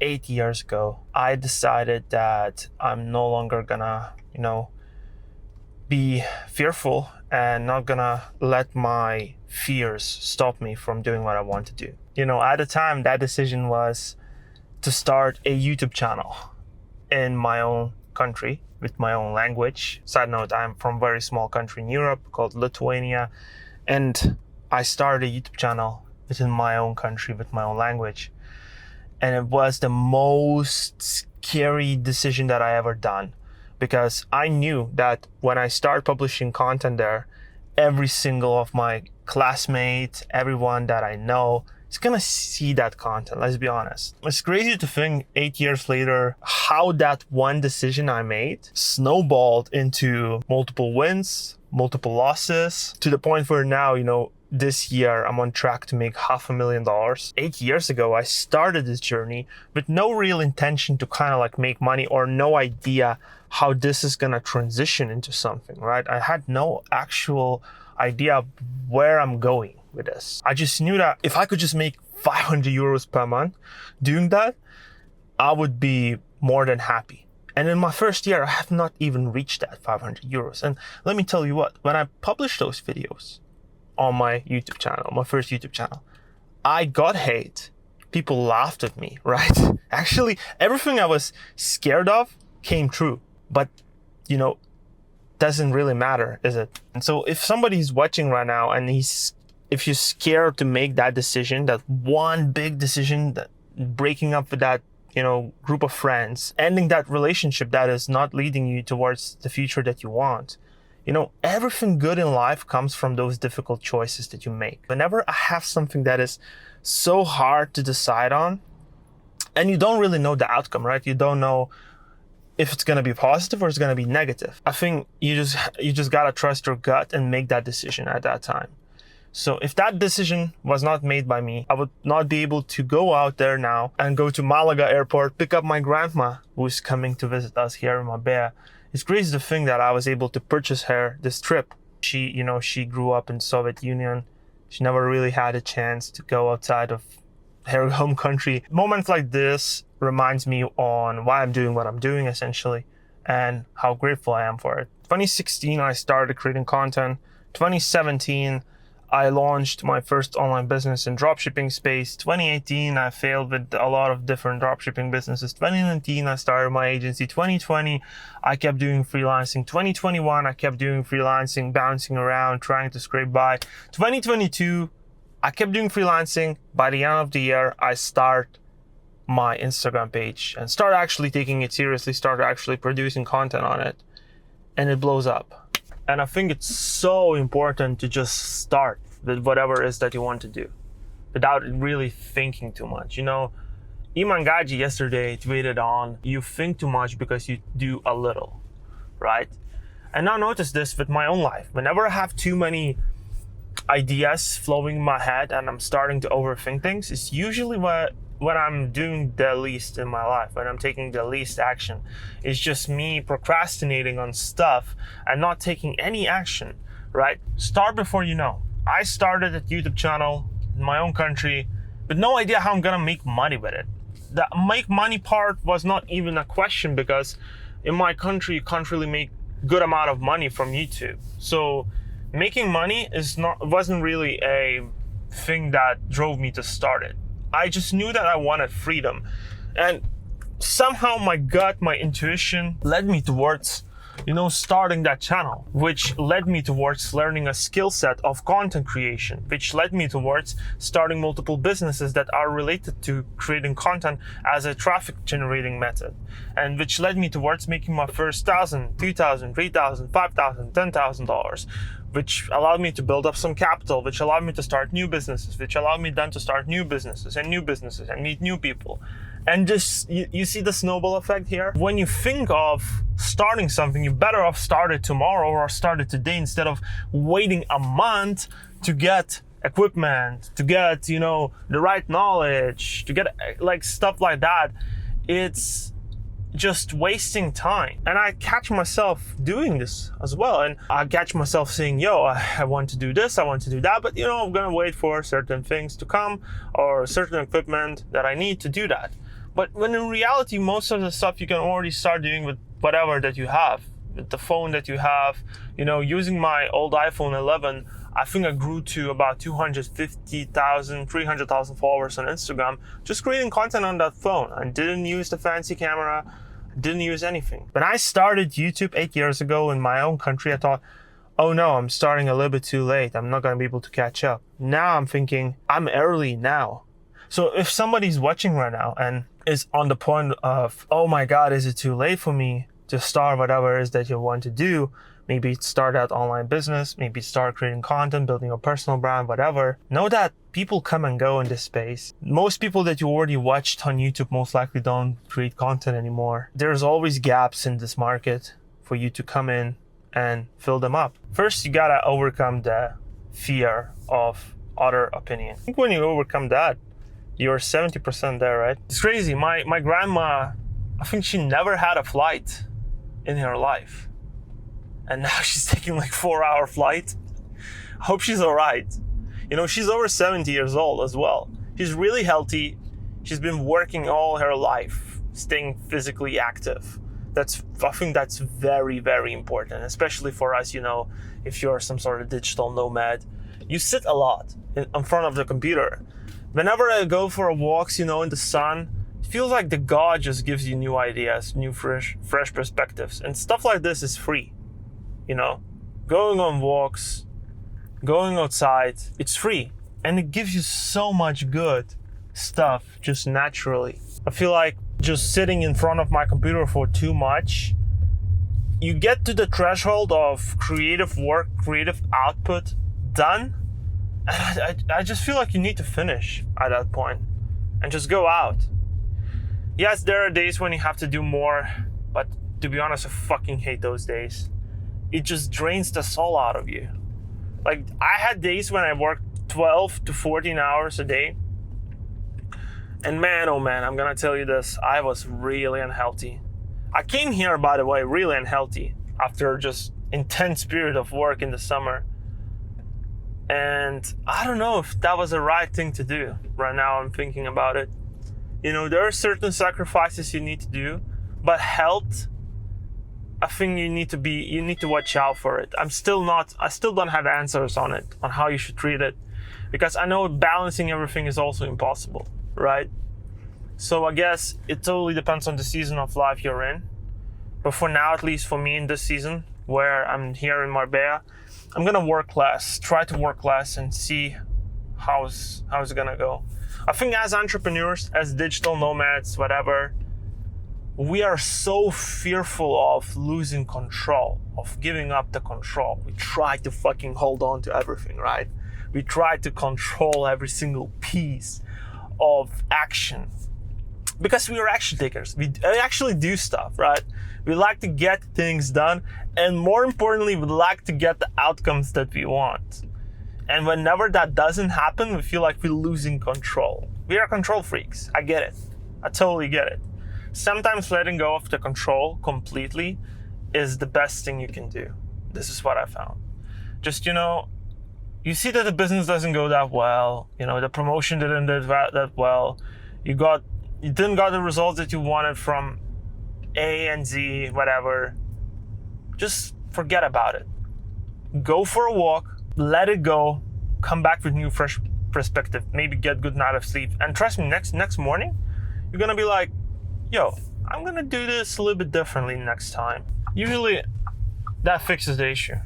8 years ago, I decided that I'm no longer gonna, be fearful and not gonna let my fears stop me from doing what I want to do. At the time, that decision was to start a YouTube channel in my own country with my own language. Side note, I'm from a very small country in Europe called Lithuania, and I started a YouTube channel within my own country with my own language. And it was the most scary decision that I ever done, because I knew that when I start publishing content there, every single of my classmates, everyone that I know is gonna see that content, let's be honest. It's crazy to think 8 years later how that one decision I made snowballed into multiple wins, multiple losses, to the point where now, this year I'm on track to make $500,000. 8 years ago, I started this journey with no real intention to kind of like make money, or no idea how this is gonna transition into something, right? I had no actual idea where I'm going with this. I just knew that if I could just make 500 euros per month doing that, I would be more than happy. And in my first year, I have not even reached that 500 euros. And let me tell you what, when I published those videos on my YouTube channel, my first YouTube channel, I got hate. People laughed at me, right? Actually, everything I was scared of came true. But, doesn't really matter, is it? And so if somebody's watching right now and if you're scared to make that decision, that one big decision, that breaking up with that, group of friends, ending that relationship that is not leading you towards the future that you want, everything good in life comes from those difficult choices that you make. Whenever I have something that is so hard to decide on, and you don't really know the outcome, right? You don't know if it's going to be positive or it's going to be negative. I think you just got to trust your gut and make that decision at that time. So if that decision was not made by me, I would not be able to go out there now and go to Malaga airport, pick up my grandma who is coming to visit us here in Marbella. It's crazy to think that I was able to purchase her this trip. She grew up in Soviet Union. She never really had a chance to go outside of her home country. Moments like this reminds me on why I'm doing what I'm doing, essentially, and how grateful I am for it. 2016, I started creating content. 2017, I launched my first online business in dropshipping space. 2018, I failed with a lot of different dropshipping businesses. 2019, I started my agency. 2020, I kept doing freelancing. 2021, I kept doing freelancing, bouncing around, trying to scrape by. 2022, I kept doing freelancing. By the end of the year, I start my Instagram page and start actually taking it seriously, start actually producing content on it, and it blows up. And I think it's so important to just start with whatever it is that you want to do without really thinking too much. Iman Gaji yesterday tweeted on, you think too much because you do a little, right? And I notice this with my own life. Whenever I have too many ideas flowing in my head and I'm starting to overthink things, it's usually when I'm doing the least in my life, when I'm taking the least action. It's just me procrastinating on stuff and not taking any action, right? Start before you know. I started a YouTube channel in my own country with no idea how I'm gonna make money with it. The make money part was not even a question, because in my country you can't really make good amount of money from YouTube. So making money wasn't really a thing that drove me to start it. I just knew that I wanted freedom, and somehow my gut, my intuition led me towards, starting that channel, which led me towards learning a skill set of content creation, which led me towards starting multiple businesses that are related to creating content as a traffic generating method, and which led me towards making my first $1,000, $2,000, $3,000, $5,000, $10,000, which allowed me to build up some capital, which allowed me to start new businesses, which allowed me then to start new businesses and meet new people. And just, you see the snowball effect here? When you think of starting something, you're better off start it tomorrow or start it today, instead of waiting a month to get equipment, to get, the right knowledge, to get stuff like that. It's just wasting time. And I catch myself doing this as well. And I catch myself saying, I want to do this, I want to do that, but I'm gonna wait for certain things to come or certain equipment that I need to do that. But when in reality, most of the stuff you can already start doing with whatever that you have, with the phone that you have. You know, using my old iPhone 11, I think I grew to about 250,000, 300,000 followers on Instagram, just creating content on that phone. I didn't use the fancy camera, didn't use anything. When I started YouTube 8 years ago in my own country, I thought, oh no, I'm starting a little bit too late. I'm not gonna be able to catch up. Now I'm thinking, I'm early now. So if somebody's watching right now and is on the point of, oh my God, is it too late for me to start whatever it is that you want to do? Maybe start that online business, maybe start creating content, building a personal brand, whatever. Know that people come and go in this space. Most people that you already watched on YouTube most likely don't create content anymore. There's always gaps in this market for you to come in and fill them up. First, you gotta overcome the fear of other opinion. I think when you overcome that, you're 70% there, right? It's crazy. My grandma, I think she never had a flight in her life. And now she's taking like 4-hour flight. I hope she's all right. You know, she's over 70 years old as well. She's really healthy. She's been working all her life, staying physically active. I think that's very, very important, especially for us, you know, if you're some sort of digital nomad. You sit a lot in front of the computer. Whenever I go for walks, you know, in the sun, it feels like the God just gives you new ideas, new fresh perspectives. And stuff like this is free. You know, going on walks, going outside, it's free. And it gives you so much good stuff just naturally. I feel like just sitting in front of my computer for too much, you get to the threshold of creative work, creative output done. And I just feel like you need to finish at that point and just go out. Yes, there are days when you have to do more, but to be honest, I fucking hate those days. It just drains the soul out of you. Like, I had days when I worked 12 to 14 hours a day. And man, oh man, I'm gonna tell you this, I was really unhealthy. I came here, by the way, really unhealthy after just intense period of work in the summer. And I don't know if that was the right thing to do. Right now I'm thinking about it. You know, there are certain sacrifices you need to do, but health, I think you need to watch out for it. I still don't have answers on it, on how you should treat it, because I know balancing everything is also impossible, right? So I guess it totally depends on the season of life you're in. But for now, at least for me in this season, where I'm here in Marbella, I'm gonna work less, try to work less and see how's it gonna go. I think as entrepreneurs, as digital nomads, whatever, we are so fearful of losing control, of giving up the control. We try to fucking hold on to everything, right? We try to control every single piece of action because we are action takers. We actually do stuff, right? We like to get things done, and more importantly, we like to get the outcomes that we want. And whenever that doesn't happen, we feel like we're losing control. We are control freaks. I get it. I totally get it. Sometimes letting go of the control completely is the best thing you can do. This is what I found. Just, you know, you see that the business doesn't go that well, you know, the promotion didn't do that well, you didn't got the results that you wanted from A and Z, whatever. Just forget about it. Go for a walk, let it go, come back with new fresh perspective, maybe get good night of sleep. And trust me, next morning, you're gonna be like, yo, I'm gonna do this a little bit differently next time. Usually that fixes the issue.